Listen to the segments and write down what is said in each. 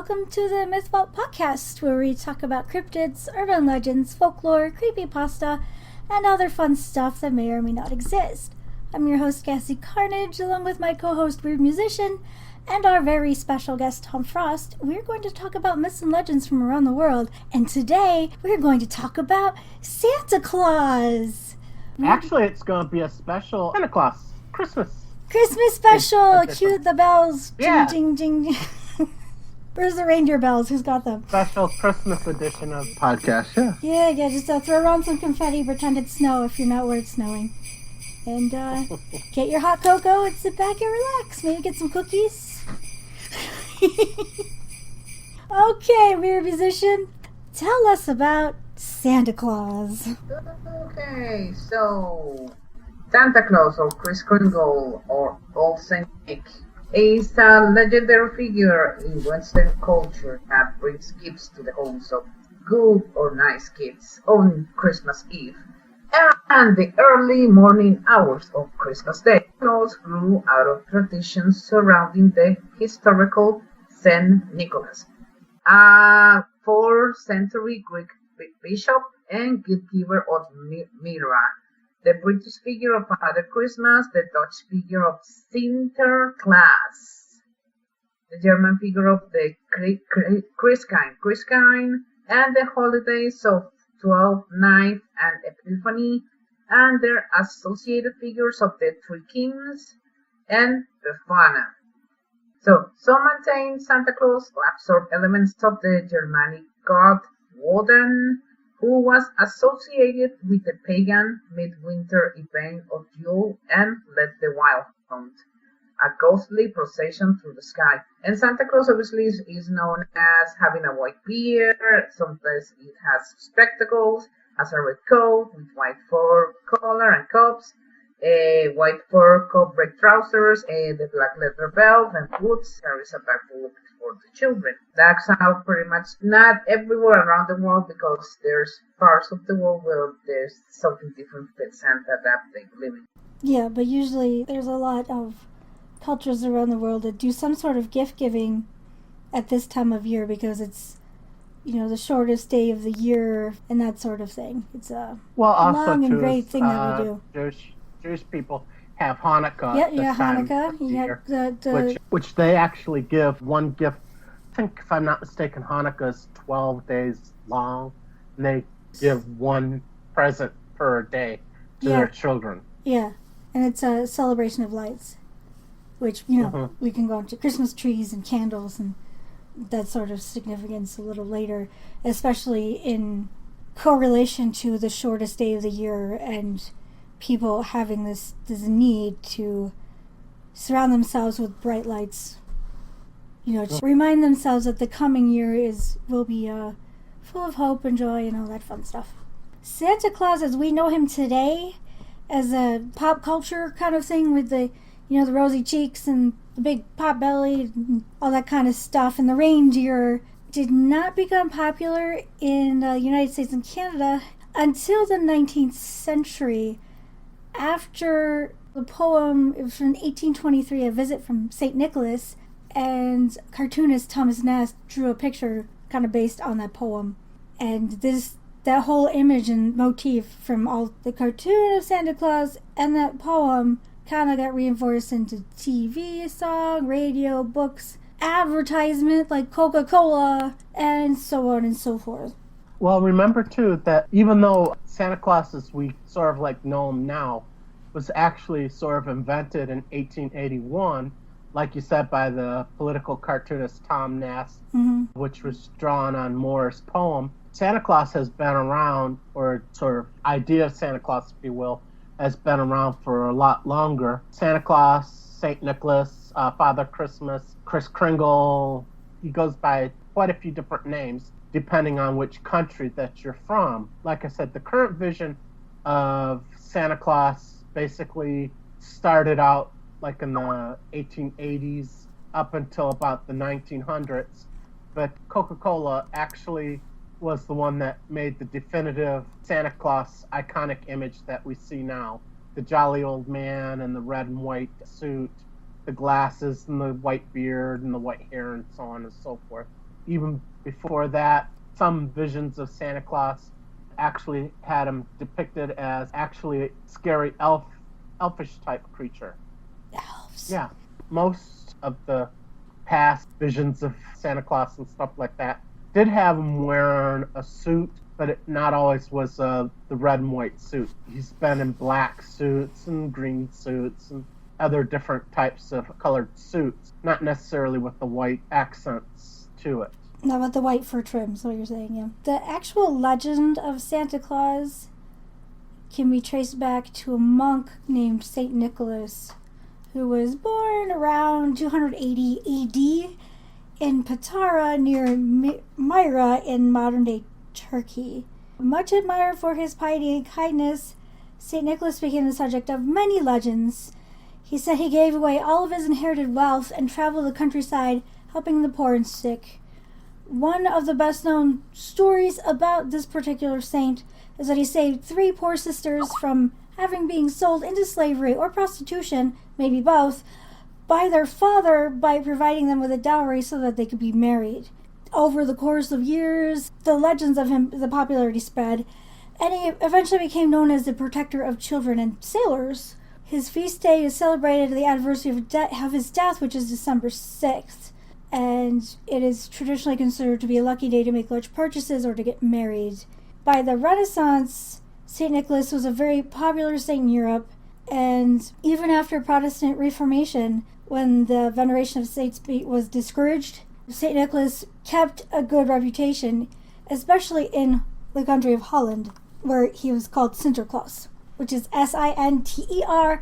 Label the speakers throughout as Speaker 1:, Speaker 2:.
Speaker 1: welcome to the Myth Vault podcast, where we talk about cryptids, urban legends, folklore, creepypasta, and other fun stuff that may or may not exist. I'm your host, Cassie Carnage, along with my co-host, Weird Musician, and our very special guest, Tom Frost. We're going to talk about myths and legends from around the world, and today we're going to talk about Santa Claus.
Speaker 2: Actually, it's going to be a special Santa Claus Christmas
Speaker 1: Special! Cue the bells!
Speaker 2: Yeah.
Speaker 1: Ding, ding, ding. Where's the reindeer bells? Who's got them?
Speaker 2: Special Christmas edition of the podcast,
Speaker 1: Yeah, just throw around some confetti, pretend it's snow if you're not where it's snowing. And get your hot cocoa and sit back and relax. Maybe get some cookies. Okay, Weird Musician, tell us about Santa Claus.
Speaker 3: Okay, so Santa Claus, or Kris Kringle, or Old Saint Nick, is a legendary figure in Western culture that brings gifts to the homes of good or nice kids on Christmas Eve and the early morning hours of Christmas Day. Claus grew out of traditions surrounding the historical Saint Nicholas, a 4th century Greek bishop and gift-giver of Myra, the British figure of Father Christmas, the Dutch figure of Sinterklaas, the German figure of the Christkind, and the holidays of 12th, 9th, and Epiphany, and their associated figures of the Three Kings and Befana. So, some maintain Santa Claus absorbed elements of the Germanic god Woden, who was associated with the pagan midwinter event of Yule and led the wild hunt, a ghostly procession through the sky. And Santa Claus obviously is known as having a white beard, sometimes it has spectacles, has a red coat with white fur collar and cuffs, white fur coat break trousers, the black leather belt and boots, carries a bag full of for the children. That's how pretty much, not everywhere around the world, because there's parts of the world where there's something different with Santa that they live in.
Speaker 1: Yeah, but usually there's a lot of cultures around the world that do some sort of gift giving at this time of year because it's, the shortest day of the year and that sort of thing. It's a long and great thing that we do.
Speaker 2: Jewish people have Hanukkah.
Speaker 1: Hanukkah.
Speaker 2: Which they actually give one gift. I think, if I'm not mistaken, Hanukkah is 12 days long, and they give one present per day to their children.
Speaker 1: Yeah, and it's a celebration of lights, which, we can go into Christmas trees and candles and that sort of significance a little later, especially in correlation to the shortest day of the year and people having this need to surround themselves with bright lights, to remind themselves that the coming year will be full of hope and joy and all that fun stuff. Santa Claus, as we know him today, as a pop culture kind of thing with the, the rosy cheeks and the big pot belly and all that kind of stuff, and the reindeer, did not become popular in the United States and Canada until the 19th century. After the poem, it was from 1823, A Visit from St. Nicholas, and cartoonist Thomas Nast drew a picture kind of based on that poem. And that whole image and motif from all the cartoon of Santa Claus and that poem kind of got reinforced into TV, song, radio, books, advertisement like Coca-Cola, and so on and so forth.
Speaker 2: Well, remember, too, that even though Santa Claus, as we sort of know him now, was actually sort of invented in 1881, like you said, by the political cartoonist Tom Nast, which was drawn on Moore's poem, Santa Claus has been around, or sort of idea of Santa Claus, if you will, has been around for a lot longer. Santa Claus, St. Nicholas, Father Christmas, Kris Kringle, he goes by quite a few different names, depending on which country that you're from. Like I said, the current vision of Santa Claus basically started out like in the 1880s up until about the 1900s. But Coca-Cola actually was the one that made the definitive Santa Claus iconic image that we see now. The jolly old man in the red and white suit, the glasses and the white beard and the white hair and so on and so forth. even before that, some visions of Santa Claus actually had him depicted as actually a scary elfish type creature.
Speaker 1: Elves.
Speaker 2: Yeah, most of the past visions of Santa Claus and stuff like that did have him wearing a suit, but it not always was the red and white suit. He's been in black suits and green suits and other different types of colored suits, not necessarily with the white accents to it.
Speaker 1: Not with the white fur trim, is what you're saying, yeah. The actual legend of Santa Claus can be traced back to a monk named St. Nicholas, who was born around 280 AD in Patara near Myra in modern-day Turkey. Much admired for his piety and kindness, St. Nicholas became the subject of many legends. He said he gave away all of his inherited wealth and traveled the countryside helping the poor and sick. One of the best-known stories about this particular saint is that he saved 3 poor sisters from having been sold into slavery or prostitution, maybe both, by their father by providing them with a dowry so that they could be married. Over the course of years, the legends of him, the popularity spread, and he eventually became known as the protector of children and sailors. His feast day is celebrated at the anniversary of his death, which is December 6th. And it is traditionally considered to be a lucky day to make large purchases or to get married. By the Renaissance, St. Nicholas was a very popular saint in Europe, and even after Protestant Reformation, when the veneration of saints was discouraged, St. Nicholas kept a good reputation, especially in the country of Holland, where he was called Santa Claus, which is Sinterklaas.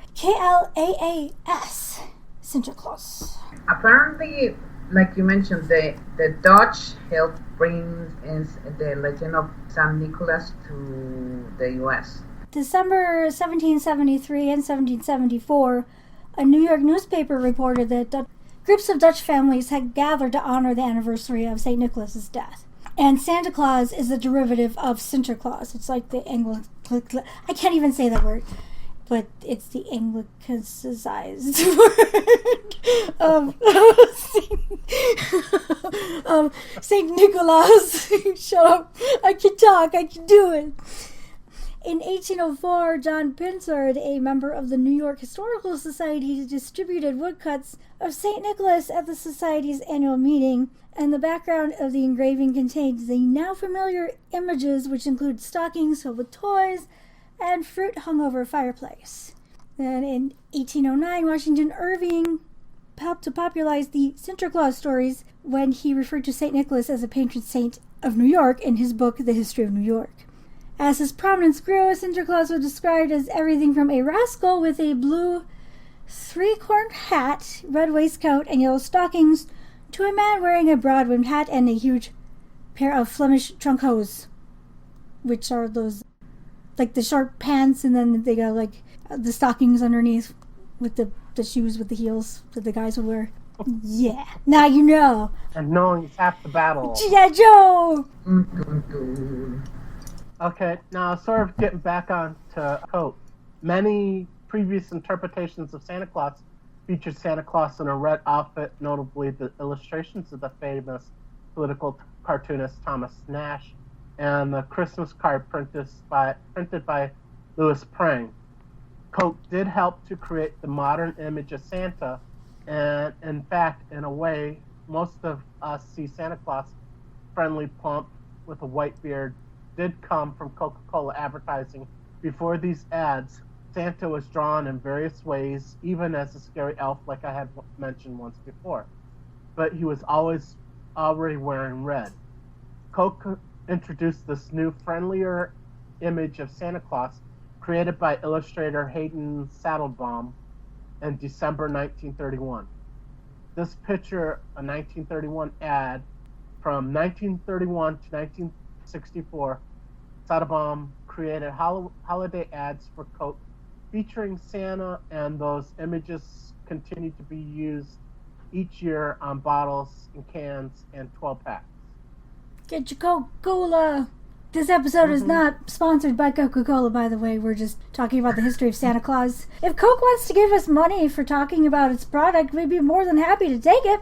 Speaker 1: Santa Claus.
Speaker 3: Apparently, like you mentioned, the Dutch helped bring in the legend of St. Nicholas to the U.S.
Speaker 1: December 1773 and 1774, a New York newspaper reported that groups of Dutch families had gathered to honor the anniversary of St. Nicholas's death. And Santa Claus is a derivative of Sinterklaas. It's like the I can't even say that word, but it's the Anglicized word of St. Nicholas. Shut up. I can talk. I can do it. In 1804, John Pinsard, a member of the New York Historical Society, distributed woodcuts of St. Nicholas at the Society's annual meeting, and the background of the engraving contains the now familiar images, which include stockings filled with toys and fruit hung over a fireplace. And in 1809, Washington Irving helped to popularize the Santa Claus stories when he referred to St. Nicholas as a patron saint of New York in his book, The History of New York. As his prominence grew, Santa Claus was described as everything from a rascal with a blue 3-cornered hat, red waistcoat, and yellow stockings, to a man wearing a broad-brimmed hat and a huge pair of Flemish trunk hose, which are those, like the short pants, and then they got like the stockings underneath with the shoes with the heels that the guys would wear. Yeah, now you know.
Speaker 2: And knowing is half the battle.
Speaker 1: G.I. Joe!
Speaker 2: Okay, now sort of getting back on to coat. Many previous interpretations of Santa Claus featured Santa Claus in a red outfit, notably the illustrations of the famous political cartoonist Thomas Nash and the Christmas card printed by Louis Prang. Coat did help to create the modern image of Santa, and in fact, in a way, most of us see Santa Claus friendly, plump, with a white beard, did come from Coca-Cola advertising. Before these ads, Santa was drawn in various ways, even as a scary elf like I had mentioned once before. But he was always already wearing red. Coke introduced this new, friendlier image of Santa Claus created by illustrator Hayden Saddlebaum in December 1931. This picture, a 1931 ad from 1931 to 1964, Saddlebaum created holiday ads for Coke featuring Santa, and those images continue to be used each year on bottles and cans and 12-packs.
Speaker 1: Get your Coca-Cola! This episode is not sponsored by Coca-Cola, by the way. We're just talking about the history of Santa Claus. If Coke wants to give us money for talking about its product, we'd be more than happy to take it.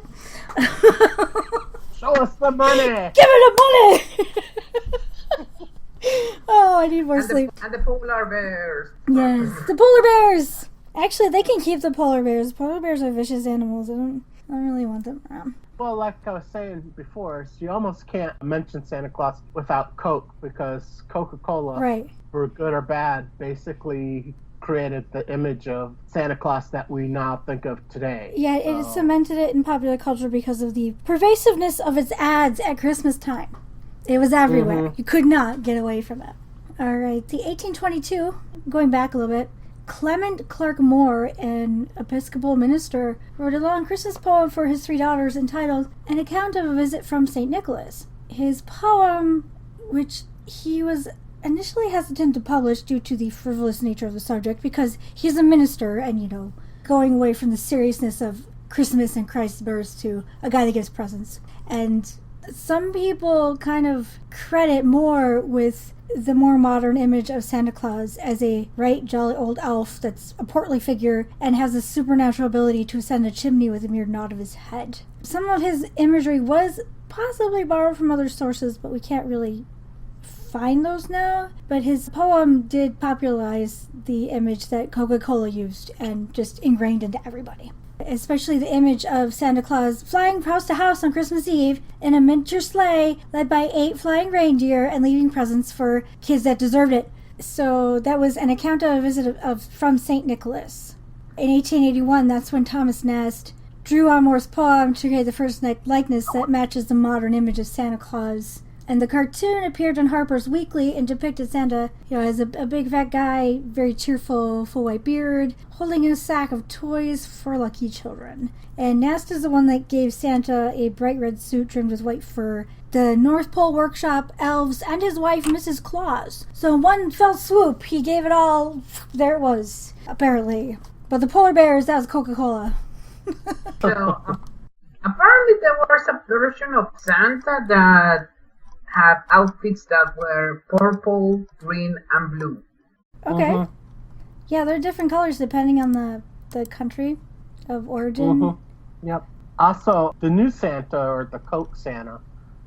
Speaker 2: Show us the money.
Speaker 1: Give me the money. Oh, I need more sleep.
Speaker 3: And the polar bears.
Speaker 1: Yes, the polar bears. Actually, they can keep the polar bears. Polar bears are vicious animals. I don't really want them around.
Speaker 2: Well, like I was saying before, you almost can't mention Santa Claus without Coke, because Coca-Cola,
Speaker 1: Right.
Speaker 2: for good or bad, basically created the image of Santa Claus that we now think of today.
Speaker 1: Yeah, it cemented it in popular culture because of the pervasiveness of its ads at Christmas time. It was everywhere.
Speaker 2: Mm-hmm.
Speaker 1: You could not get away from it. All right, the 1822, going back a little bit, Clement Clark Moore, an Episcopal minister, wrote a long Christmas poem for his 3 daughters entitled An Account of a Visit from St. Nicholas. His poem, which he was initially hesitant to publish due to the frivolous nature of the subject, because he's a minister and, going away from the seriousness of Christmas and Christ's birth to a guy that gives presents. And some people kind of credit Moore with the more modern image of Santa Claus as a right jolly old elf that's a portly figure and has a supernatural ability to ascend a chimney with a mere nod of his head. Some of his imagery was possibly borrowed from other sources, but we can't really find those now. But his poem did popularize the image that Coca-Cola used and just ingrained into everybody. Especially the image of Santa Claus flying house to house on Christmas Eve in a miniature sleigh led by 8 flying reindeer and leaving presents for kids that deserved it. So that was an account of a visit from St. Nicholas. In 1881, that's when Thomas Nast drew on Moore's poem to create the first likeness that matches the modern image of Santa Claus. And the cartoon appeared in Harper's Weekly and depicted Santa, as a big fat guy, very cheerful, full white beard, holding a sack of toys for lucky children. And Nast is the one that gave Santa a bright red suit trimmed with white fur, the North Pole Workshop elves, and his wife, Mrs. Claus. So in one fell swoop, he gave it all. There it was, apparently. But the polar bears, that was Coca-Cola.
Speaker 3: So, apparently there was a version of Santa that had outfits that were purple, green, and blue.
Speaker 1: Okay.
Speaker 2: Mm-hmm.
Speaker 1: Yeah, they're different colors depending on the country of origin.
Speaker 2: Mm-hmm. Yep. Also, the new Santa, or the Coke Santa,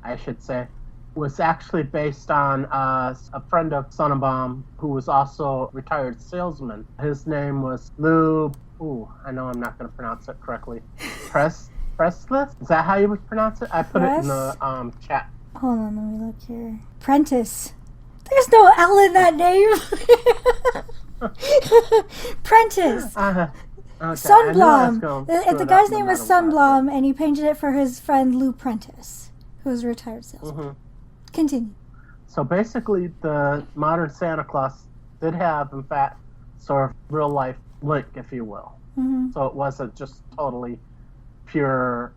Speaker 2: I should say, was actually based on a friend of Sonnenbaum who was also a retired salesman. His name was Lou. I know I'm not going to pronounce it correctly. Pressless? Is that how you would pronounce it? I put it in the chat.
Speaker 1: Hold on, let me look here. Prentice. There's no L in that name. Prentice.
Speaker 2: Okay.
Speaker 1: Sunblom. The guy's name was Sunblom, and he painted it for his friend Lou Prentice, who was a retired salesman.
Speaker 2: Mm-hmm.
Speaker 1: Continue.
Speaker 2: So basically, the modern Santa Claus did have, in fact, sort of real-life link, if you will.
Speaker 1: Mm-hmm.
Speaker 2: So it wasn't just totally pure,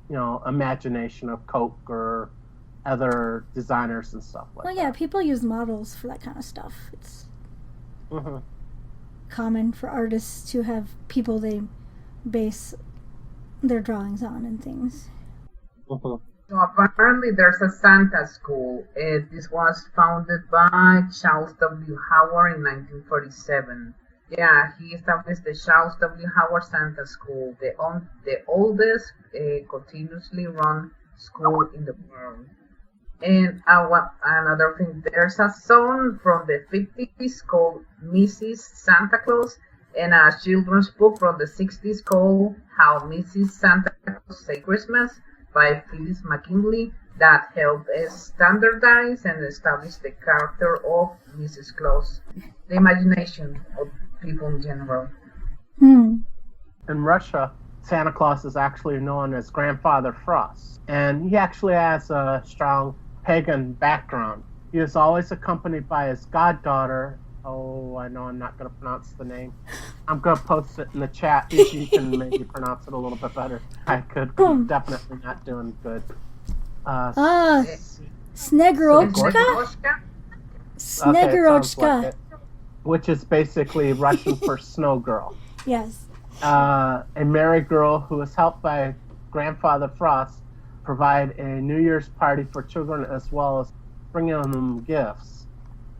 Speaker 2: imagination of Coke or other designers and stuff like that.
Speaker 1: Well, yeah, people use models for that kind of stuff. It's
Speaker 2: Mm-hmm.
Speaker 1: common for artists to have people they base their drawings on and things.
Speaker 2: Mm-hmm.
Speaker 3: So apparently there's a Santa school. This was founded by Charles W. Howard in 1947. Yeah, he established the Charles W. Howard Santa School, the oldest continuously run school in the world. And another thing, there's a song from the 50s called Mrs. Santa Claus, and a children's book from the 60s called How Mrs. Santa Claus Say Christmas by Phyllis McKinley that helped standardize and establish the character of Mrs. Claus, the imagination of people in general.
Speaker 2: In Russia, Santa Claus is actually known as Grandfather Frost, and he actually has a strong pagan background. He is always accompanied by his goddaughter. I know I'm not going to pronounce the name. I'm going to post it in the chat if you can maybe pronounce it a little bit better. I could. Definitely not doing good.
Speaker 1: Snegorochka? Snegorochka.
Speaker 2: Which is basically Russian for snow girl.
Speaker 1: Yes.
Speaker 2: A married girl who is helped by Grandfather Frost provide a New Year's party for children as well as bringing them gifts.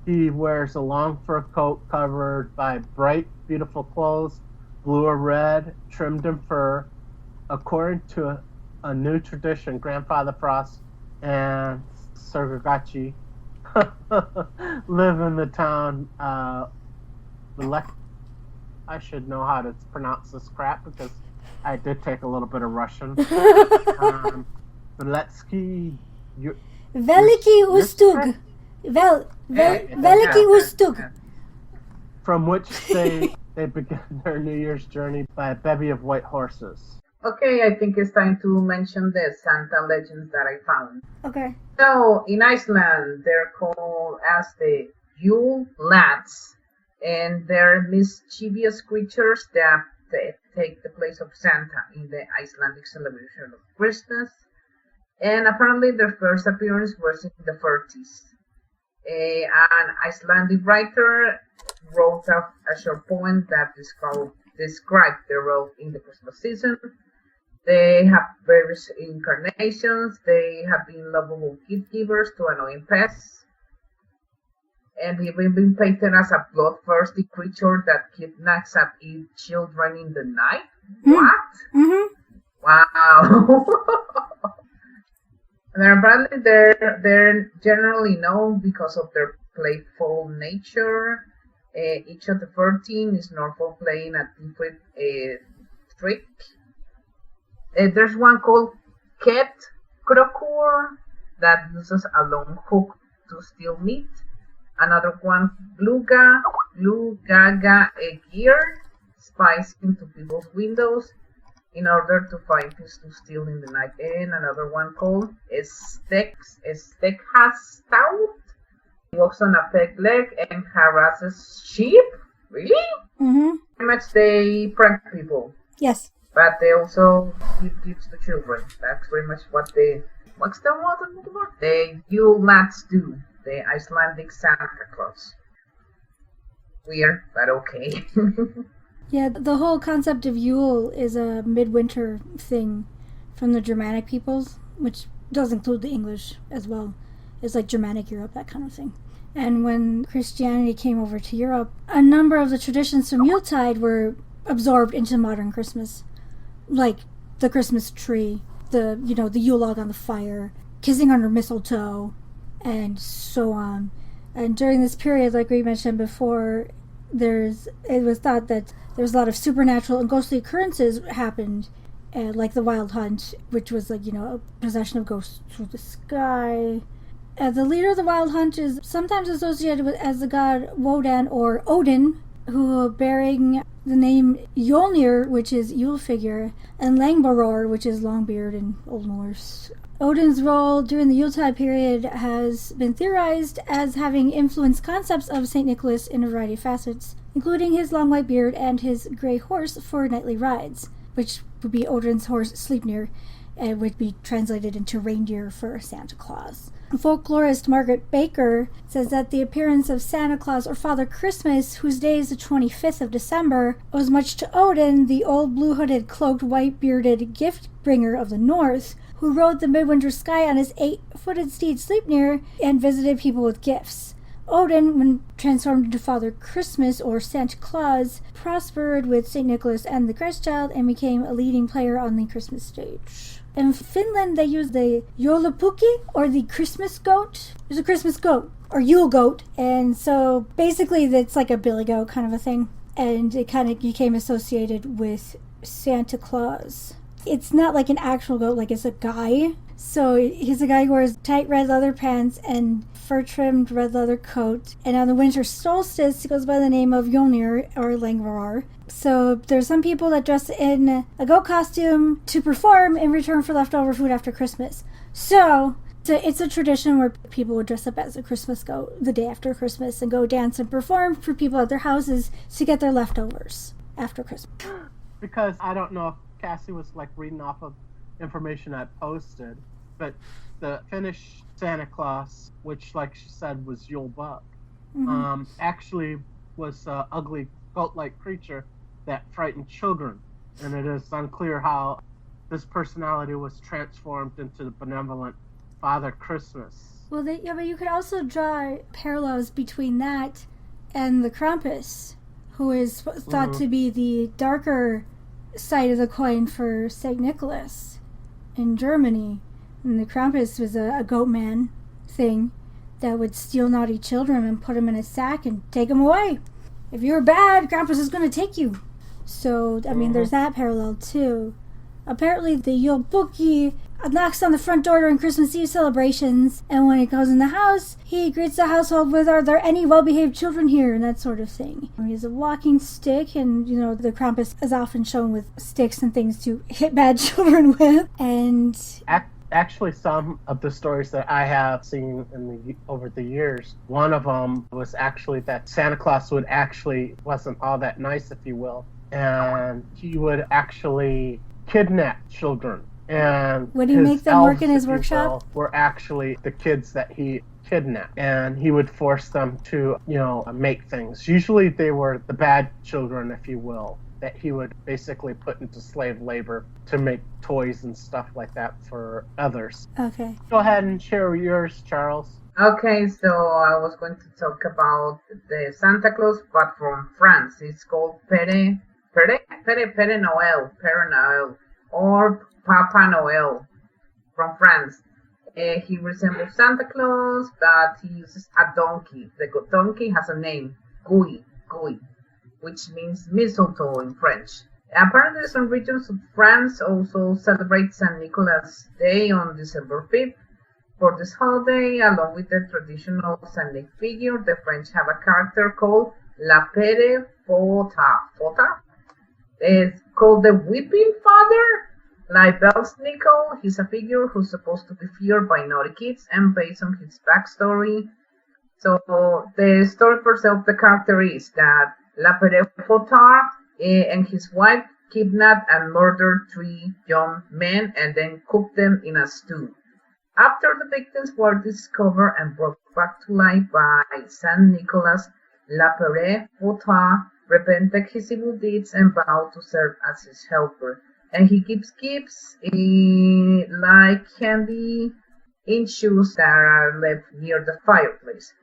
Speaker 2: He wears a long fur coat covered by bright, beautiful clothes, blue or red, trimmed in fur. According to a new tradition. Grandfather Frost and Surgagachi live in the town. I should know how to pronounce this crap because I did take a little bit of Russian. Veletsky.
Speaker 1: Veliki Ustug. Veliki Ustug.
Speaker 2: From which they begin their New Year's journey by a bevy of white horses.
Speaker 3: Okay, I think it's time to mention the Santa legends that I found.
Speaker 1: Okay.
Speaker 3: So, in Iceland, they're called as the Yule Lads, and they're mischievous creatures that take the place of Santa in the Icelandic celebration of Christmas. And apparently their first appearance was in the 30s. An Icelandic writer wrote a short poem that described their role in the Christmas season. They have various incarnations. They have been lovable gift givers to annoying pests. And they've been painted as a bloodthirsty creature that kidnaps and eats children in the night. What?
Speaker 1: Mm-hmm.
Speaker 3: Wow. And apparently they're generally known because of their playful nature. Each of the 13 is known for playing a different trick. There's one called Ket Krokur that uses a long hook to steal meat. Another one, Glugaga Gear, spies into people's windows in order to find things to steal in the night. And another one called Stekhastout. He walks on a peg leg and harasses sheep. Really?
Speaker 1: Mm-hmm.
Speaker 3: Pretty much they prank people.
Speaker 1: Yes.
Speaker 3: But they also give gifts to children. That's pretty much what the Yule Lads do. The Icelandic Santa Claus. Weird, but okay.
Speaker 1: Yeah, the whole concept of Yule is a midwinter thing from the Germanic peoples, which does include the English as well. It's like Germanic Europe, that kind of thing. And when Christianity came over to Europe, a number of the traditions from Yuletide were absorbed into modern Christmas. Like the Christmas tree, the Yule log on the fire, kissing under mistletoe, and so on. And during this period, like we mentioned before, it was thought that there was a lot of supernatural and ghostly occurrences happened, like the Wild Hunt, which was like, a possession of ghosts through the sky. The leader of the Wild Hunt is sometimes associated with as the god Wodan or Odin, who bearing the name Mjolnir, which is Yule figure, and Langboror, which is Longbeard in Old Norse. Odin's role during the Yuletide period has been theorized as having influenced concepts of St. Nicholas in a variety of facets, including his long white beard and his gray horse for nightly rides, which would be Odin's horse Sleipnir, and would be translated into reindeer for Santa Claus. Folklorist Margaret Baker says that the appearance of Santa Claus or Father Christmas, whose day is the 25th of December, owes much to Odin, the old blue-hooded, cloaked, white-bearded gift-bringer of the north, who rode the midwinter sky on his 8-footed steed Sleipnir and visited people with gifts. Odin, when transformed into Father Christmas or Santa Claus, prospered with St. Nicholas and the Christ Child and became a leading player on the Christmas stage. In Finland, they use the joulupukki, or the Christmas goat. There's a Christmas goat, or Yule goat, and so basically it's like a billy goat kind of a thing, and it kind of became associated with Santa Claus. It's not like an actual goat, like it's a guy. So he's a guy who wears tight red leather pants and fur-trimmed red leather coat. And on the winter solstice, he goes by the name of Mjolnir or Langvarar. So there's some people that dress in a goat costume to perform in return for leftover food after Christmas. So it's a tradition where people would dress up as a Christmas goat the day after Christmas and go dance and perform for people at their houses to get their leftovers after Christmas.
Speaker 2: Because I don't know if Cassie was like reading off of information I posted, but the Finnish Santa Claus, which like she said was Yule Bug, actually was an ugly goat-like creature that frightened children, and it is unclear how this personality was transformed into the benevolent Father Christmas.
Speaker 1: Well, but you could also draw parallels between that and the Krampus, who is thought to be the darker side of the coin for St. Nicholas. in Germany. And the Krampus was a goat man thing that would steal naughty children and put them in a sack and take them away. If you're bad, Krampus is going to take you. So, I mean, there's that parallel too. Apparently, the Yule Bookie knocks on the front door during Christmas Eve celebrations, and when he goes in the house, he greets the household with, "Are there any well-behaved children here?" and that sort of thing. He has a walking stick, and, you know, the Krampus is often shown with sticks and things to hit bad children with. And
Speaker 2: actually, some of the stories that I have seen over the years, one of them was actually that Santa Claus wasn't all that nice, if you will, and he would actually kidnap children. And
Speaker 1: would he make them work in his workshop?
Speaker 2: Were actually the kids that he kidnapped, and he would force them to, you know, make things. Usually they were the bad children, if you will, that he would basically put into slave labor to make toys and stuff like that for others.
Speaker 1: Okay.
Speaker 2: Go ahead and share yours, Charles.
Speaker 3: Okay, so I was going to talk about the Santa Claus, but from France. It's called Père Noël, or Papa Noel from France. He resembles Santa Claus, but he uses a donkey. The donkey has a name, Guy, which means mistletoe in French. Apparently, some regions of France also celebrate Saint Nicholas Day on December 5th. For this holiday, along with the traditional Saint Nick figure, the French have a character called La Père Fota. It's called the Weeping Father. Like Belsnickel, he's a figure who's supposed to be feared by naughty kids, and based on his backstory. So the story per se of the character is that La Père Fota and his wife kidnapped and murdered 3 young men and then cooked them in a stew. After the victims were discovered and brought back to life by Saint Nicholas, La Père Fota repented his evil deeds and vowed to serve as his helper. And he gives gifts like candy in shoes that are left near the fireplace.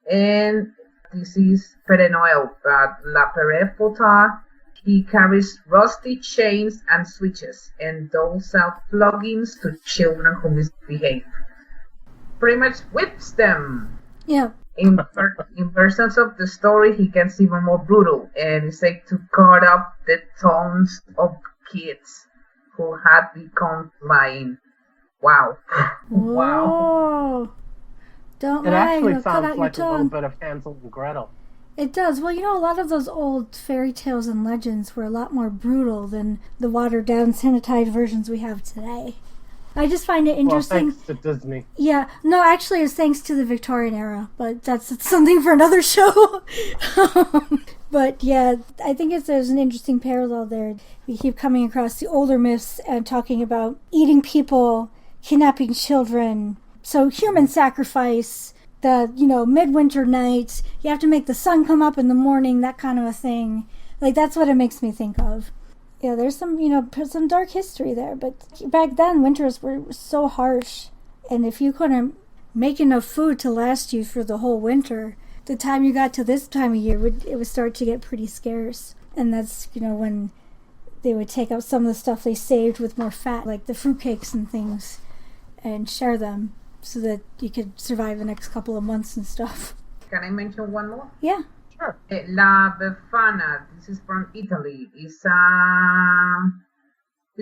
Speaker 3: And this is Père Noël, but La Père Fota, he carries rusty chains and switches and doles out floggings to children who misbehave. Pretty much whips them.
Speaker 1: Yeah.
Speaker 3: In versions of the story, he gets even more brutal, and he's like to cut up the tongues of kids who had become blind. Wow. Wow.
Speaker 1: Whoa. Don't
Speaker 2: It
Speaker 1: lie.
Speaker 2: actually
Speaker 1: You'll cut
Speaker 2: sounds
Speaker 1: out
Speaker 2: like a
Speaker 1: your
Speaker 2: little
Speaker 1: tongue.
Speaker 2: bit of Hansel and Gretel.
Speaker 1: It does. Well, you know, a lot of those old fairy tales and legends were a lot more brutal than the watered-down, sanitized versions we have today. I just find it interesting.
Speaker 2: Well, thanks to Disney.
Speaker 1: Yeah. No, actually, it's thanks to the Victorian era, but that's something for another show. But yeah, I think there's an interesting parallel there. We keep coming across the older myths and talking about eating people, kidnapping children. So human sacrifice, the, you know, midwinter nights, you have to make the sun come up in the morning, that kind of a thing. Like, that's what it makes me think of. Yeah, there's some, you know, some dark history there, but back then winters were so harsh, and if you couldn't make enough food to last you for the whole winter, the time you got to this time of year, it would start to get pretty scarce. And that's, you know, when they would take out some of the stuff they saved with more fat, like the fruitcakes and things, and share them so that you could survive the next couple of months and stuff.
Speaker 3: Can I mention one more?
Speaker 1: Yeah.
Speaker 2: Sure.
Speaker 3: La Befana, this is from Italy. It's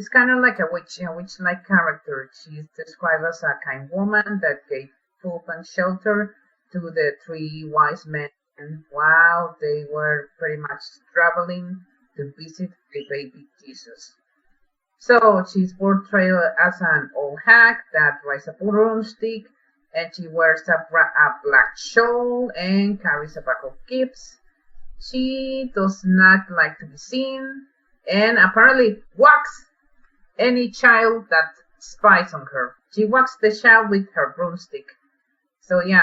Speaker 3: kind of like a witch-like character. She's described as a kind woman that gave food and shelter to the 3 wise men while they were pretty much traveling to visit the baby Jesus. So she's portrayed as an old hag that rides a broomstick, and she wears a black shawl and carries a bag of gifts. She does not like to be seen, and apparently whacks any child that spies on her. She whacks the child with her broomstick. So yeah,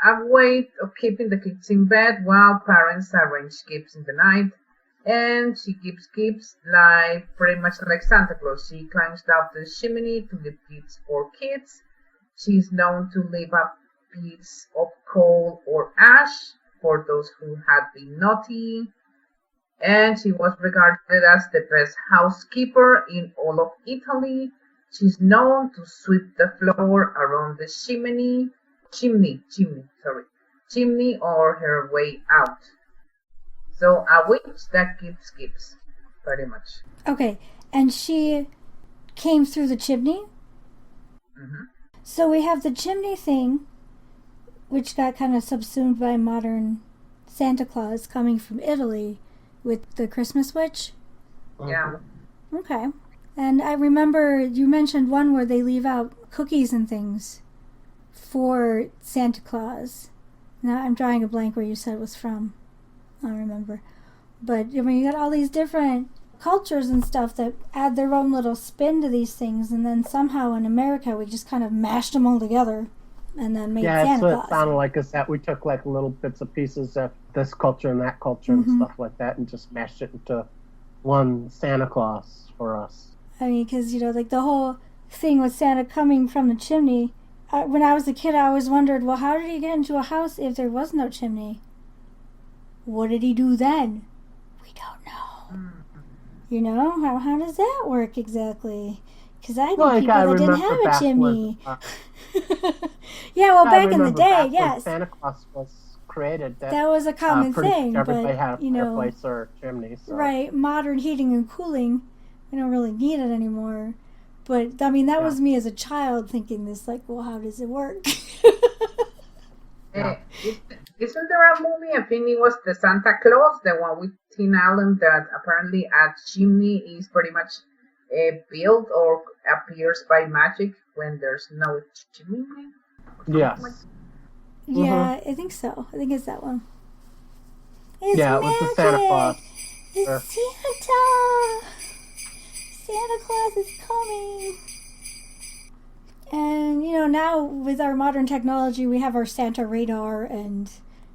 Speaker 3: a way of keeping the kids in bed while parents arrange gifts in the night. And she gives gifts like pretty much like Santa Claus. She climbs down the chimney to leave gifts for kids. She's known to leave a piece of coal or ash for those who had been naughty. And she was regarded as the best housekeeper in all of Italy. She's known to sweep the floor around the chimney or her way out. So a witch that keeps, pretty much.
Speaker 1: Okay, and she came through the chimney?
Speaker 3: Mm-hmm.
Speaker 1: So we have the chimney thing, which got kind of subsumed by modern Santa Claus coming from Italy with the Christmas witch.
Speaker 3: Yeah.
Speaker 1: Okay. And I remember you mentioned one where they leave out cookies and things for Santa Claus. Now I'm drawing a blank where you said it was from. I don't remember. But I mean, you got all these different cultures and stuff that add their own little spin to these things, and then somehow in America we just kind of mashed them all together and then made Santa Claus.
Speaker 2: Yeah, that's what it sounded like, is that we took like little bits and pieces of this culture and that culture and stuff like that and just mashed it into one Santa Claus for us.
Speaker 1: I mean, because, like the whole thing with Santa coming from the chimney, when I was a kid I always wondered, well, how did he get into a house if there was no chimney? What did he do then? We don't know. How does that work exactly? Because I know people that didn't have a chimney. Yeah, well, back in the day, yes.
Speaker 2: When Santa Claus was created,
Speaker 1: that was a common thing.
Speaker 2: Everybody
Speaker 1: but,
Speaker 2: had a fireplace or a chimney. So.
Speaker 1: Right, modern heating and cooling, we don't really need it anymore. But, I mean, that was me as a child thinking this, like, well, how does it work?
Speaker 3: Isn't there a movie, I think it was the Santa Claus, the one with Tim Allen, that apparently a chimney is pretty much built or appears by magic when there's no chimney?
Speaker 2: Yes.
Speaker 3: Like
Speaker 1: yeah, I think so. I think it's that one. It's
Speaker 2: it was the Santa Claus.
Speaker 1: It's Santa! Santa Claus is coming! And, now with our modern technology, we have our Santa radar, and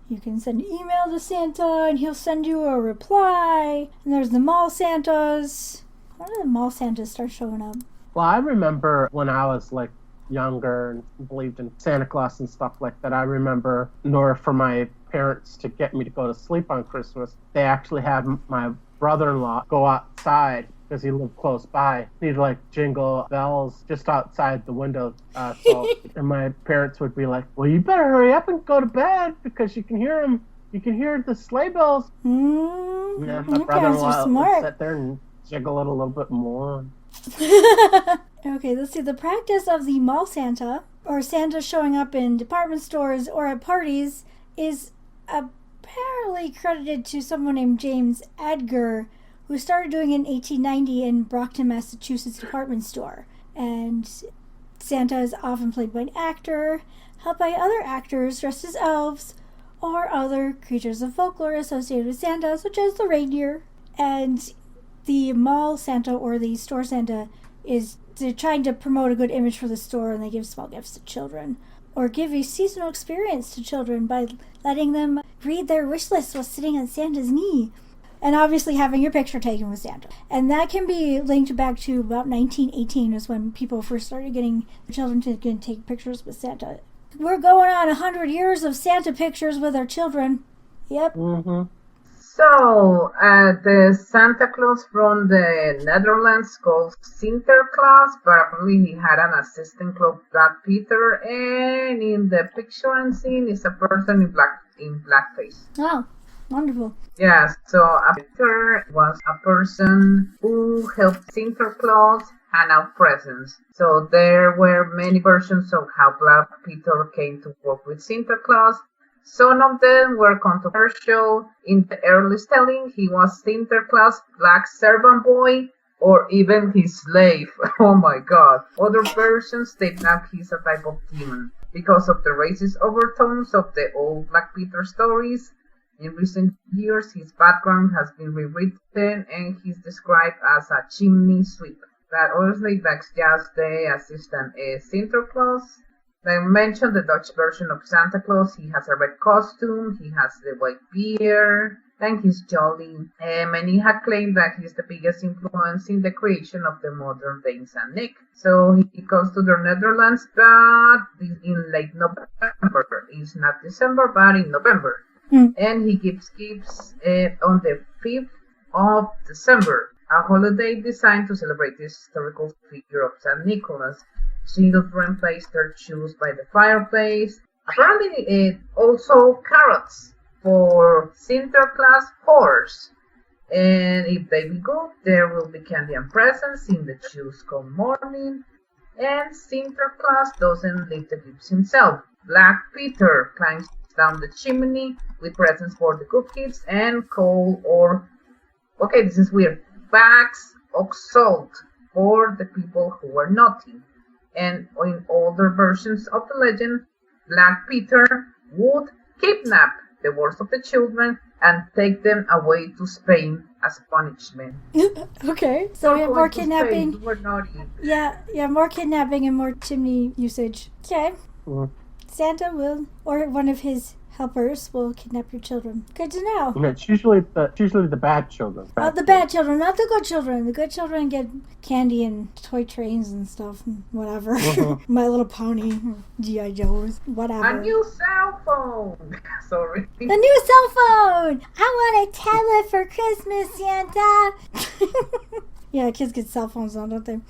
Speaker 1: you can send an email to Santa, and he'll send you a reply. And there's the mall Santas. When did the mall Santas start showing up?
Speaker 2: Well, I remember when I was, like, younger and believed in Santa Claus and stuff like that, I remember, in order for my parents to get me to go to sleep on Christmas, they actually had my brother-in-law go outside, because he lived close by. He'd like jingle bells just outside the window. And my parents would be like, well, you better hurry up and go to bed because you can hear them. You can hear the sleigh bells. Yeah, my brother-in-law would sit there and jiggle it a little bit more.
Speaker 1: Okay, let's see. The practice of the mall Santa, or Santa showing up in department stores or at parties, is apparently credited to someone named James Edgar, who started doing it in 1890 in Brockton, Massachusetts department store. And Santa is often played by an actor, helped by other actors dressed as elves, or other creatures of folklore associated with Santa, such as the reindeer. And the mall Santa, or the store Santa, they're trying to promote a good image for the store, and they give small gifts to children. Or give a seasonal experience to children by letting them read their wish list while sitting on Santa's knee. And obviously having your picture taken with Santa. And that can be linked back to about 1918 is when people first started getting children to take pictures with Santa. We're going on 100 years of Santa pictures with our children. Yep.
Speaker 2: Mm-hmm.
Speaker 3: So, the Santa Claus from the Netherlands called Sinterklaas, but apparently he had an assistant called Black Peter, and in the picture I'm seeing is a person in blackface.
Speaker 1: Oh, wonderful.
Speaker 3: Yeah, so a Peter was a person who helped Sinterklaas hand out presents. So there were many versions of how Black Peter came to work with Sinterklaas. Some of them were controversial. In the earliest telling, he was Sinterklaas' black servant boy, or even his slave. Oh my god. Other versions state that he's a type of demon. Because of the racist overtones of the old Black Peter stories, in recent years his background has been rewritten and he's described as a chimney sweep. But obviously that's just the assistant Sinterklaas. I mentioned the Dutch version of Santa Claus. He has a red costume, he has the white beard, and he's jolly. Many have claimed that he's the biggest influence in the creation of the modern day Saint Nick. So he comes to the Netherlands, but in late November. It's not December, but in November. And he gives gifts on the 5th of December. a holiday designed to celebrate the historical figure of St. Nicholas. Children place their shoes by the fireplace. Apparently, it also carrots for Santa Claus horse. And if they be good, there will be candy and presents in the shoes come morning. And Santa Claus doesn't leave the gifts himself. Black Peter climbs down the chimney with presents for the good kids and coal or, okay, this is weird, bags of salt for the people who were naughty. And in older versions of the legend, Black Peter would kidnap the worst of the children and take them away to Spain as punishment.
Speaker 1: Okay, so we have more kidnapping.
Speaker 3: You were naughty.
Speaker 1: Yeah, more kidnapping and more chimney usage. Okay.
Speaker 2: Mhm.
Speaker 1: Santa will, or one of his helpers will kidnap your children. Good to know.
Speaker 2: And it's usually the bad children.
Speaker 1: Oh, the bad children, not the good children. The good children get candy and toy trains and stuff and whatever. My Little Pony, G.I. Joes, whatever.
Speaker 3: A new cell phone. Sorry.
Speaker 1: A new cell phone! I want a tablet for Christmas, Santa! Yeah, kids get cell phones now, don't they?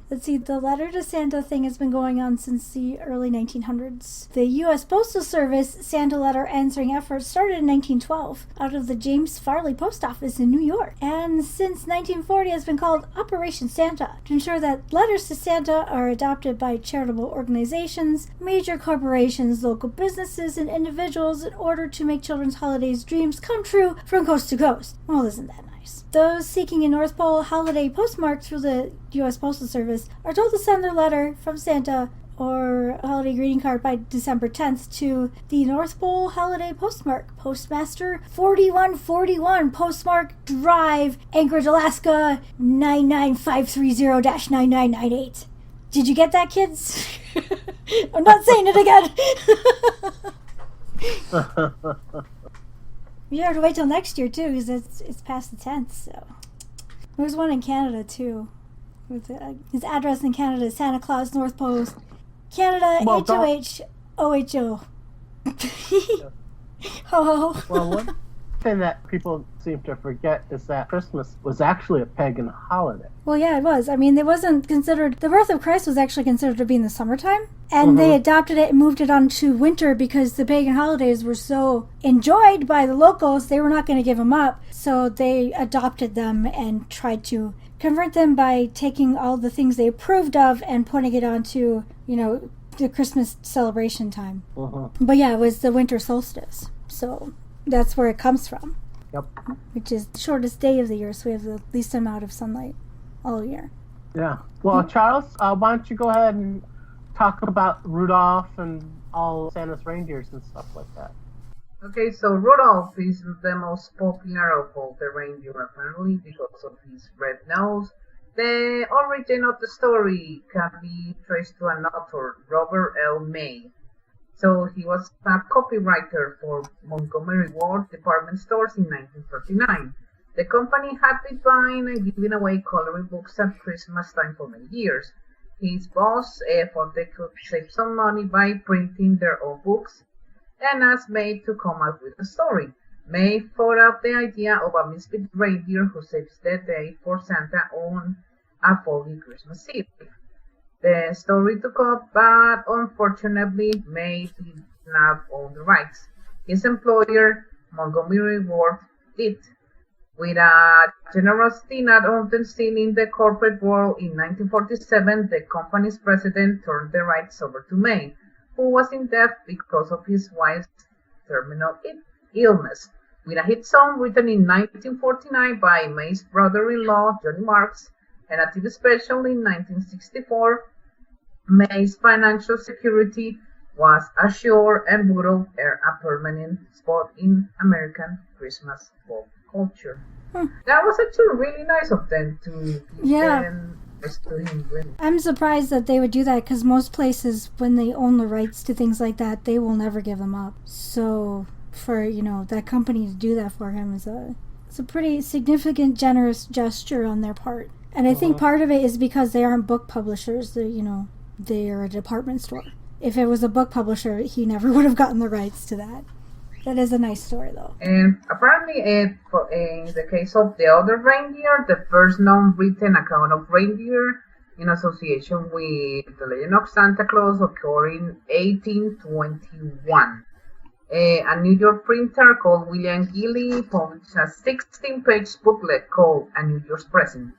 Speaker 1: Let's see, the letter to Santa thing has been going on since the early 1900s. The U.S. Postal Service Santa letter answering effort started in 1912 out of the James Farley Post Office in New York, and since 1940 has been called Operation Santa to ensure that letters to Santa are adopted by charitable organizations, major corporations, local businesses, and individuals in order to make children's holidays dreams come true from coast to coast. Well, isn't that nice? Those seeking a North Pole holiday postmark through the U.S. Postal Service are told to send their letter from Santa or a holiday greeting card by December 10th to the North Pole Holiday Postmark, Postmaster 4141, Postmark Drive, Anchorage, Alaska 99530-9998. Did you get that, kids? I'm not saying it again. You have to wait till next year, too, because it's past the 10th, so. There's one in Canada, too. With his address in Canada is Santa Claus, North Post, Canada,
Speaker 2: Well,
Speaker 1: HOH, OHO. Ho, ho, ho.
Speaker 2: Well, one thing that people seem to forget is that Christmas was actually a pagan holiday.
Speaker 1: Well, yeah, it was. I mean, it wasn't considered... The birth of Christ was actually considered to be in the summertime. And they adopted it and moved it on to winter because the pagan holidays were so enjoyed by the locals, they were not going to give them up. So they adopted them and tried to convert them by taking all the things they approved of and putting it onto, the Christmas celebration time. But yeah, it was the winter solstice. So that's where it comes from.
Speaker 2: Yep.
Speaker 1: Which is the shortest day of the year, so we have the least amount of sunlight all year.
Speaker 2: Yeah. Well, Charles, why don't you go ahead and talk about Rudolph and all Santa's reindeers and stuff like that.
Speaker 3: Okay, so Rudolph is the most popular of all the reindeer apparently because of his red nose. The origin of the story can be traced to an author, Robert L. May. So he was a copywriter for Montgomery Ward department stores in 1939. The company had been buying and giving away coloring books at Christmas time for many years. His boss thought they could save some money by printing their own books and asked May to come up with a story. May thought up the idea of a misfit reindeer who saves the day for Santa on a foggy Christmas Eve. The story took up, but unfortunately May did not own the rights. His employer, Montgomery Ward, did. With a generosity not often seen in the corporate world, in 1947 the company's president turned the rights over to May, who was in debt because of his wife's terminal illness. With a hit song written in 1949 by May's brother-in-law, Johnny Marks, and a TV special in 1964, May's financial security was assured and would earn a permanent spot in American Christmas folk culture. That was actually really nice of them to to him. Really.
Speaker 1: I'm surprised that they would do that because most places, when they own the rights to things like that, they will never give them up. So for that company to do that for him is a pretty significant, generous gesture on their part. And I think part of it is because they aren't book publishers. They are a department store. If it was a book publisher, he never would have gotten the rights to that. That is a nice story, though.
Speaker 3: And apparently, in the case of the other reindeer, the first known written account of reindeer in association with the legend of Santa Claus occurred in 1821. A New York printer called William Gilley published a 16-page booklet called A New Year's Present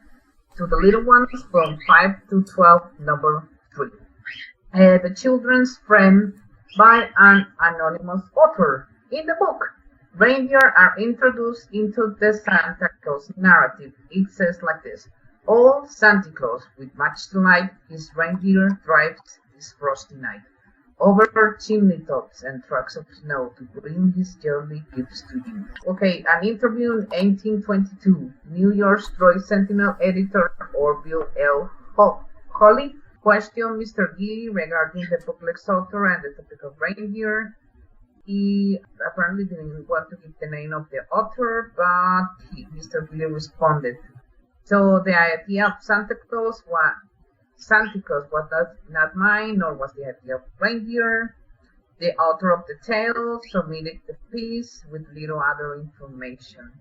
Speaker 3: to the little ones from 5 to 12, number 3. The Children's Friend by an anonymous author. In the book, reindeer are introduced into the Santa Claus narrative. It says like this: Old Santa Claus, with much delight, his reindeer drives this frosty night over chimney tops and tracks of snow to bring his yearly gifts to you. Okay, an interview in 1822. New York's Troy Sentinel editor Orville L. Holly questioned Mr. Gee regarding the booklet's author and the topic of reindeer. He apparently didn't want to give the name of the author, but Mr. Gee responded. So the idea of Santa Claus was not mine, nor was the idea of reindeer. The author of the tale submitted the piece with little other information.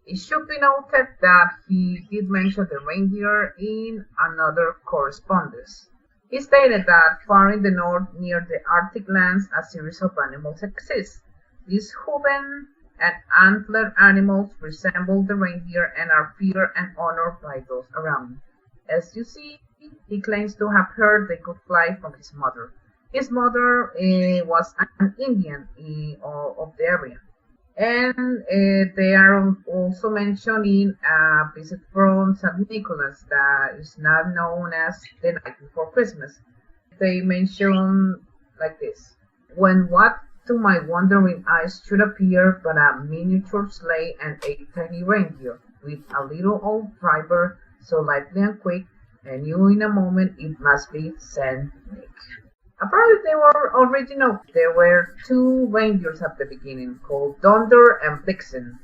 Speaker 3: It should be noted that he did mention the reindeer in another correspondence. He stated that far in the north, near the Arctic lands, a series of animals exists. These hooven and antlered animals resemble the reindeer and are feared and honored by those around. As you see, he claims to have heard they could fly from his mother. His mother was an Indian of the area. And they are also mentioned in a visit from St. Nicholas that is now known as the night before Christmas. They mention like this: when what to my wondering eyes should appear but a miniature sleigh and a tiny reindeer, with a little old driver so lively and quick, and knew in a moment it must be Saint Nick. Apparently they were original. There were two reindeers at the beginning called Thunder and Blitzen.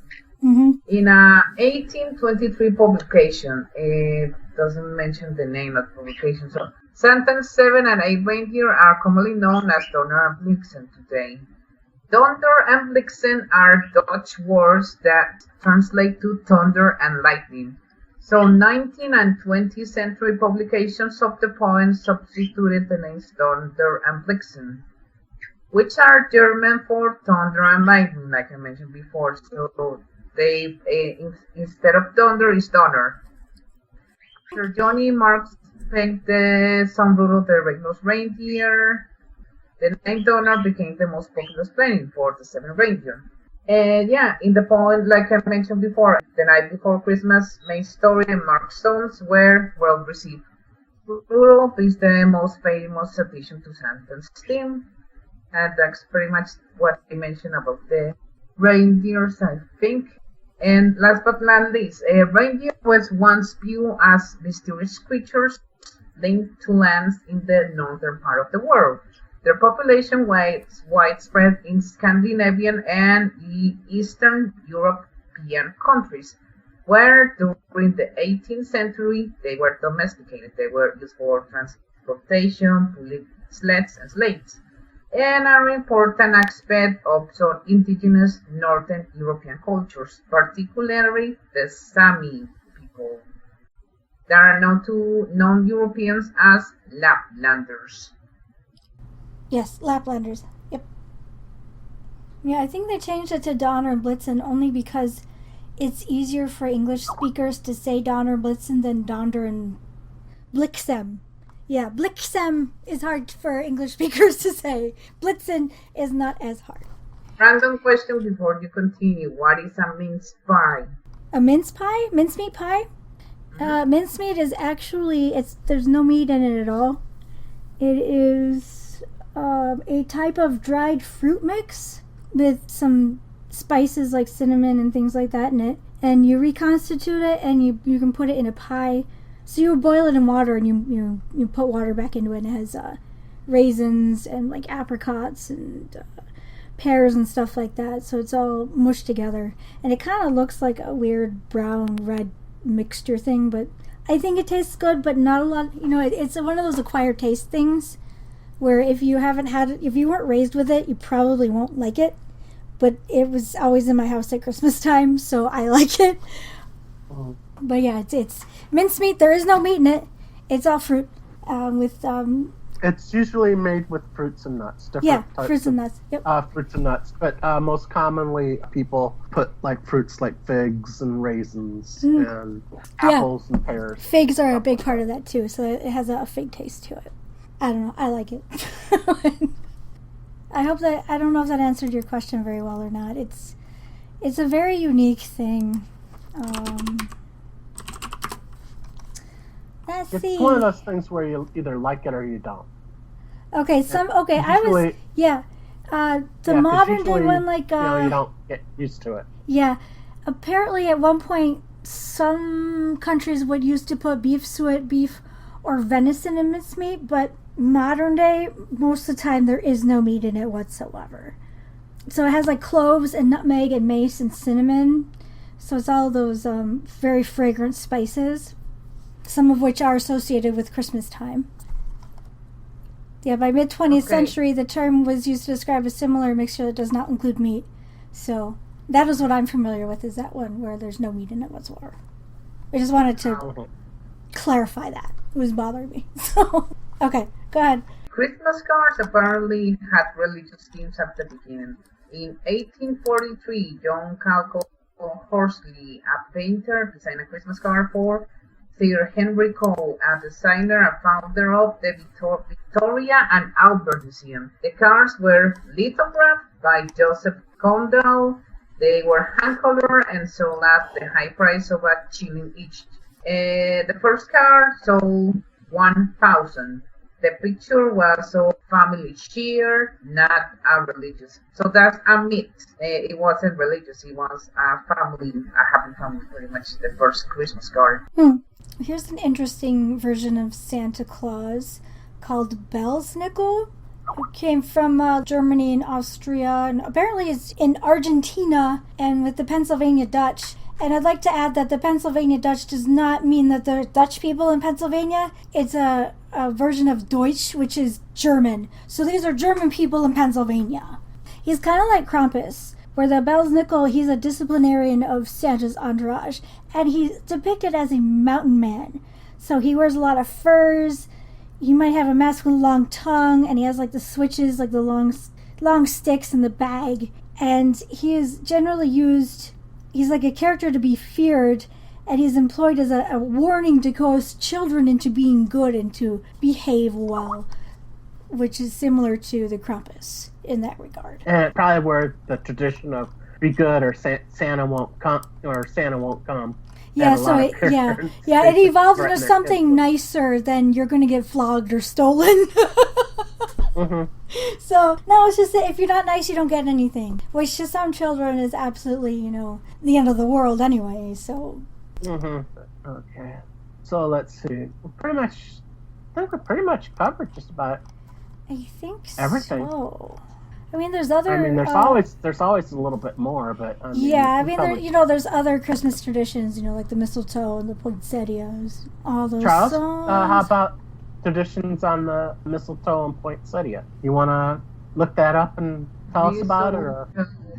Speaker 1: Mm-hmm.
Speaker 3: In a 1823 publication, it doesn't mention the name of the publication, so Santa's 7 and 8 reindeer are commonly known as Thunder and Blitzen today. Thunder and Blitzen are Dutch words that translate to thunder and lightning. So 19th and 20th century publications of the poem substituted the names Thunder and Blitzen, which are German for thunder and lightning, like I mentioned before. So they, instead of thunder, is donner. Sir Johnny Marks painted some Rudolph the Red-Nosed Reindeer. The name Donner became the most popular spelling for the 7 reindeer. And yeah, in the poem, like I mentioned before, The Night Before Christmas, main story and Mark Stones were well received. Rudolph is the most famous addition to Santa's theme, and that's pretty much what I mentioned about the reindeers, I think. And last but not least, reindeer was once viewed as mysterious creatures linked to lands in the northern part of the world. Their population was widespread in Scandinavian and Eastern European countries, where during the 18th century they were domesticated. They were used for transportation, pulling sleds and sleighs, and are an important aspect of some indigenous Northern European cultures, particularly the Sami people. They are known to non-Europeans as Laplanders.
Speaker 1: Yes, Laplanders. Yep. Yeah, I think they changed it to Donner and Blitzen only because it's easier for English speakers to say Donner and Blitzen than Donder and Blixen. Yeah, Blixen is hard for English speakers to say. Blitzen is not as hard.
Speaker 3: Random question before you continue. What is a mince pie?
Speaker 1: A mince pie? Mincemeat pie? Mincemeat is actually, there's no meat in it at all. It is a type of dried fruit mix with some spices like cinnamon and things like that in it. And you reconstitute it and you can put it in a pie. So you boil it in water and you put water back into it, and it has raisins and like apricots and pears and stuff like that. So it's all mushed together. And it kind of looks like a weird brown red mixture thing, but I think it tastes good, but not a lot. It's one of those acquired taste things where if you weren't raised with it, you probably won't like it. but it was always in my house at Christmas time, so I like it. But yeah, it's mincemeat. There is no meat in it. It's all fruit with
Speaker 2: It's usually made with fruits and nuts.
Speaker 1: Fruits and nuts. Yep.
Speaker 2: Fruits and nuts, but most commonly people put like fruits like figs and raisins and apples and pears.
Speaker 1: Figs are a big part of that too, so it has a fig taste to it. I don't know. I like it. I don't know if that answered your question very well or not. It's a very unique thing. Let's see.
Speaker 2: It's one of those things where you either like it or you don't.
Speaker 1: Okay, the modern day one, like
Speaker 2: you don't get used to it.
Speaker 1: Yeah, apparently at one point some countries would used to put beef or venison in mincemeat, but modern day, most of the time there is no meat in it whatsoever. So it has like cloves and nutmeg and mace and cinnamon. So it's all those very fragrant spices, some of which are associated with Christmas time. Yeah, by mid-20th century, the term was used to describe a similar mixture that does not include meat. So that is what I'm familiar with, is that one where there's no meat in it whatsoever. I just wanted to clarify that. It was bothering me. So, okay, go ahead.
Speaker 3: Christmas cards apparently had religious themes at the beginning. In 1843, John Calco Horsley, a painter, designed a Christmas card for Sir Henry Cole, a designer and founder of the Victoria and Albert Museum. The cards were lithographed by Joseph Condell. They were hand-colored and sold at the high price of $1 each. The first card sold 1,000. The picture was of family cheer, not a religious. So that's a myth. It wasn't religious. It was a happy family, pretty much the first Christmas card.
Speaker 1: Here's an interesting version of Santa Claus called Belsnickel. It came from Germany and Austria, and apparently it's in Argentina and with the Pennsylvania Dutch. And I'd like to add that the Pennsylvania Dutch does not mean that they're Dutch people in Pennsylvania. It's a version of Deutsch, which is German. So these are German people in Pennsylvania. He's kind of like Krampus, where the Belsnickel, he's a disciplinarian of Santa's entourage, and he's depicted as a mountain man. So he wears a lot of furs. He might have a mask with a long tongue, and he has like the switches, like the long sticks in the bag. And he is generally used. He's like a character to be feared, and he's employed as a warning to coax children into being good and to behave well, which is similar to the Krampus in that regard.
Speaker 2: And probably where the tradition of be good or Santa won't come.
Speaker 1: Yeah, so it evolved into something nicer than you're going to get flogged or stolen. So, no, it's just that if you're not nice, you don't get anything. Which to some children is absolutely, the end of the world anyway, so.
Speaker 2: Okay. So let's see. I think we're pretty much covered just about everything.
Speaker 1: So. I mean, there's other.
Speaker 2: There's always a little bit more, but
Speaker 1: there's other Christmas traditions, like the mistletoe and the poinsettias, all those.
Speaker 2: Charles,
Speaker 1: songs.
Speaker 2: How about traditions on the mistletoe and poinsettia? You want to look that up and tell us about it, or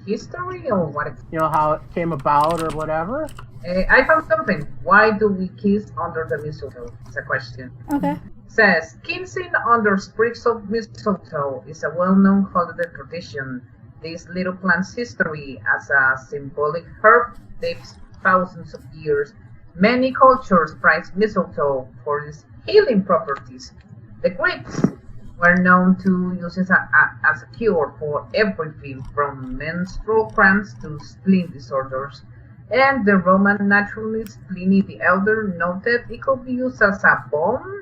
Speaker 3: history, or what?
Speaker 2: How it came about, or whatever.
Speaker 3: I found something. Why do we kiss under the mistletoe? It's a question.
Speaker 1: Okay.
Speaker 3: Says, kissing under sprigs of mistletoe is a well-known holiday tradition. This little plant's history as a symbolic herb dates thousands of years. Many cultures prize mistletoe for its healing properties. The Greeks were known to use it as a cure for everything from menstrual cramps to spleen disorders. And the Roman naturalist Pliny the Elder noted it could be used as a balm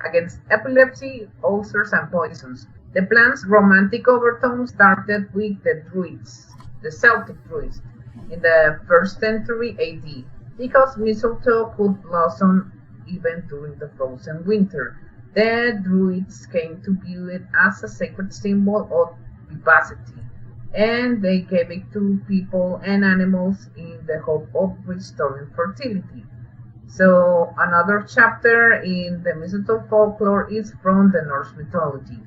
Speaker 3: against epilepsy, ulcers, and poisons. The plant's romantic overtone started with the Druids, the Celtic Druids, in the 1st century AD, because mistletoe could blossom even during the frozen winter. The Druids came to view it as a sacred symbol of vivacity, and they gave it to people and animals in the hope of restoring fertility. So another chapter in the mistletoe folklore is from the Norse mythology.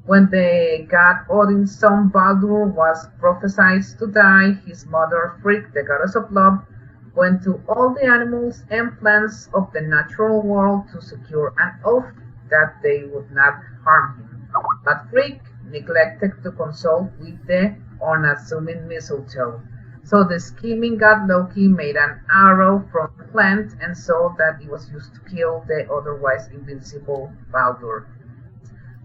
Speaker 3: When the god Odin's son Baldur was prophesied to die, his mother Frigg, the goddess of love, went to all the animals and plants of the natural world to secure an oath that they would not harm him. But Frigg neglected to consult with the unassuming mistletoe. So the scheming god Loki made an arrow from the plant and saw that it was used to kill the otherwise invincible Baldur.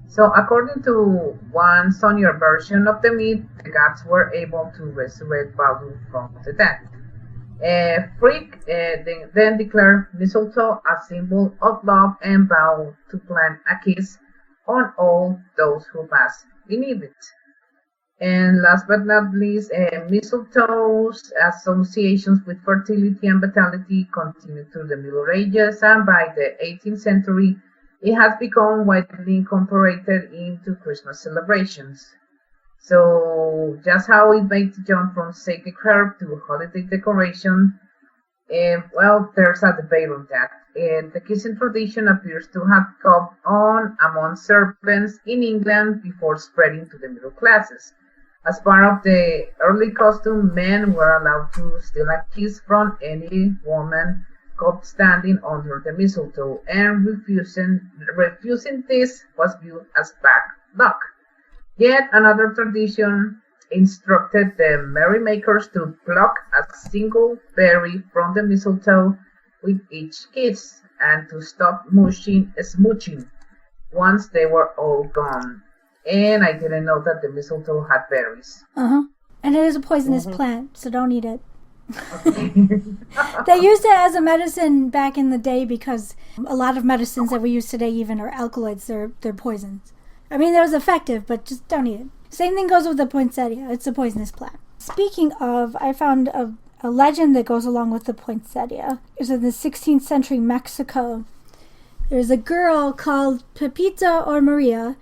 Speaker 3: So according to one sunnier version of the myth, the gods were able to resurrect Baldur from the dead. Frigg then declared mistletoe a symbol of love and vowed to plant a kiss on all those who pass beneath it. And last but not least, mistletoe's associations with fertility and vitality continued through the Middle Ages, and by the 18th century, it has become widely incorporated into Christmas celebrations. So, just how it made the jump from sacred herb to holiday decoration, well, there's a debate on that. The kissing tradition appears to have come on among servants in England before spreading to the middle classes. As part of the early custom, men were allowed to steal a kiss from any woman caught standing under the mistletoe, and refusing this was viewed as bad luck. Yet another tradition instructed the merrymakers to pluck a single berry from the mistletoe with each kiss, and to stop smooching once they were all gone. And I didn't know that the mistletoe had berries.
Speaker 1: And it is a poisonous plant, so don't eat it.
Speaker 3: Okay.
Speaker 1: They used it as a medicine back in the day because a lot of medicines that we use today even are alkaloids. They're poisons. I mean, it was effective, but just don't eat it. Same thing goes with the poinsettia. It's a poisonous plant. Speaking of, I found a legend that goes along with the poinsettia. It was in the 16th century Mexico. There's a girl called Pepita or Maria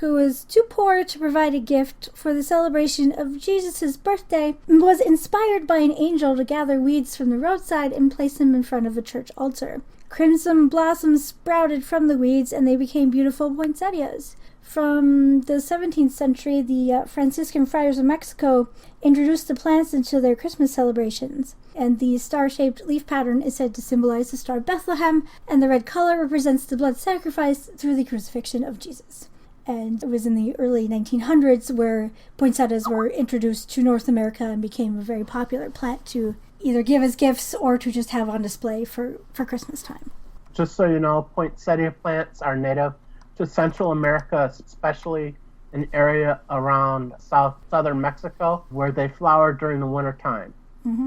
Speaker 1: who was too poor to provide a gift for the celebration of Jesus' birthday, and was inspired by an angel to gather weeds from the roadside and place them in front of a church altar. Crimson blossoms sprouted from the weeds, and they became beautiful poinsettias. From the 17th century, the Franciscan friars of Mexico introduced the plants into their Christmas celebrations, and the star-shaped leaf pattern is said to symbolize the Star of Bethlehem, and the red color represents the blood sacrificed through the crucifixion of Jesus. And it was in the early 1900s where poinsettias were introduced to North America and became a very popular plant to either give as gifts or to just have on display for Christmas time.
Speaker 2: Just so you know, poinsettia plants are native to Central America, especially an area around southern Mexico where they flower during the winter time.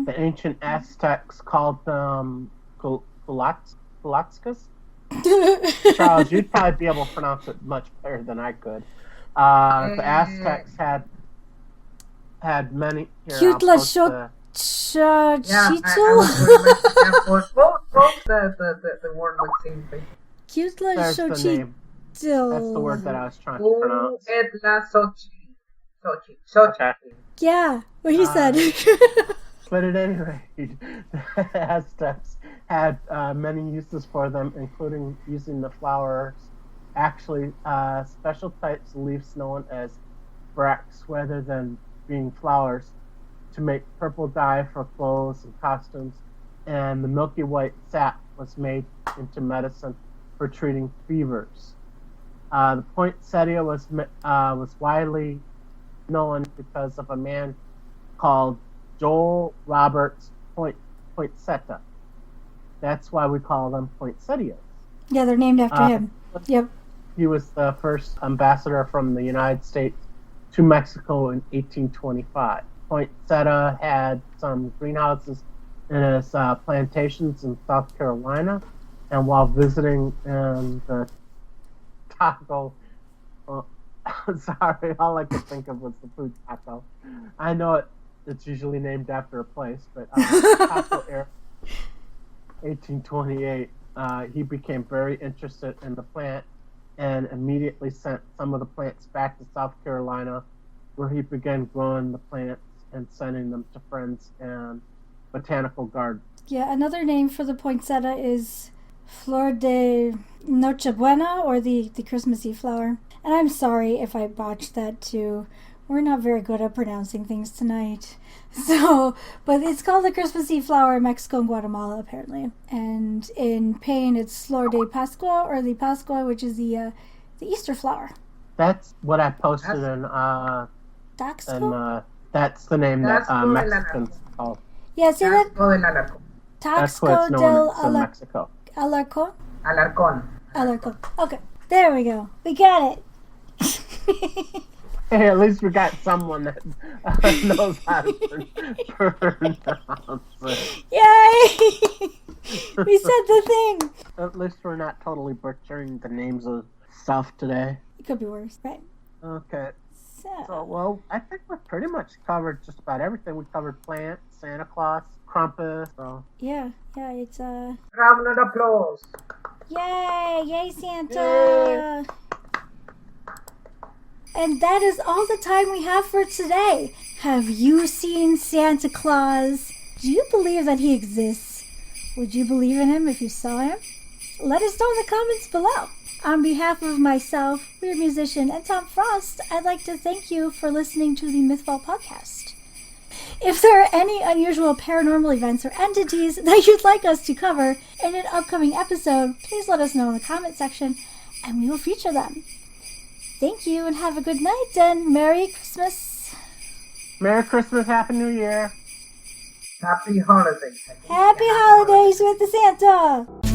Speaker 2: The ancient Aztecs called them Pulatzcas. Charles, you'd probably be able to pronounce it much better than I could. The Aztecs had many.
Speaker 1: Chitlachitl.
Speaker 3: The word looks same.
Speaker 1: Chitlachitl.
Speaker 2: That's the word that I was trying to pronounce.
Speaker 3: Sochi.
Speaker 1: Yeah, what he said.
Speaker 2: But at any rate, the Aztecs had many uses for them, including using the flowers, actually special types of leaves known as bracts rather than being flowers, to make purple dye for clothes and costumes, and the milky white sap was made into medicine for treating fevers. The poinsettia was widely known because of a man called Joel Roberts Poinsetta. That's why we call them poinsettias.
Speaker 1: Yeah, they're named after him. Yep.
Speaker 2: He was the first ambassador from the United States to Mexico in 1825. Poinsettia had some greenhouses in his plantations in South Carolina, and while visiting in the taco, sorry, all I could think of was the food taco. I know it's usually named after a place, but taco era, 1828, he became very interested in the plant and immediately sent some of the plants back to South Carolina, where he began growing the plants and sending them to friends and botanical gardens.
Speaker 1: Yeah, another name for the poinsettia is Flor de Nochebuena, or the Christmas Eve flower. And I'm sorry if I botched that too. We're not very good at pronouncing things tonight. So, but it's called the Christmas Eve flower in Mexico and Guatemala, apparently. And in Spain, it's Flor de Pascua, or the Pascua, which is the Easter flower.
Speaker 2: That's what I posted in,
Speaker 1: Taxco?
Speaker 2: that's the name that Mexicans call.
Speaker 1: Yeah, see that?
Speaker 2: That's what it's
Speaker 1: Taxco
Speaker 2: known as in Mexico.
Speaker 1: Alarcon?
Speaker 3: Alarcón.
Speaker 1: Alarcon. Okay, there we go. We got it.
Speaker 2: Hey, at least we got someone that knows how to pronounce it.
Speaker 1: Yay! We said the thing.
Speaker 2: At least we're not totally butchering the names of stuff today.
Speaker 1: It could be worse, right?
Speaker 2: Okay.
Speaker 1: So,
Speaker 2: Well, I think we've pretty much covered just about everything. We covered plants, Santa Claus, Krampus. So.
Speaker 1: yeah, it's
Speaker 3: Round of applause.
Speaker 1: Yay, Santa! Yay. And that is all the time we have for today. Have you seen Santa Claus? Do you believe that he exists? Would you believe in him if you saw him? Let us know in the comments below. On behalf of myself, Weird Musician, and Tom Frost, I'd like to thank you for listening to the Mythfall Podcast. If there are any unusual paranormal events or entities that you'd like us to cover in an upcoming episode, please let us know in the comment section, and we will feature them. Thank you, and have a good night, and Merry Christmas.
Speaker 2: Merry Christmas, Happy New Year.
Speaker 3: Happy holidays.
Speaker 1: Happy holidays with the Santa.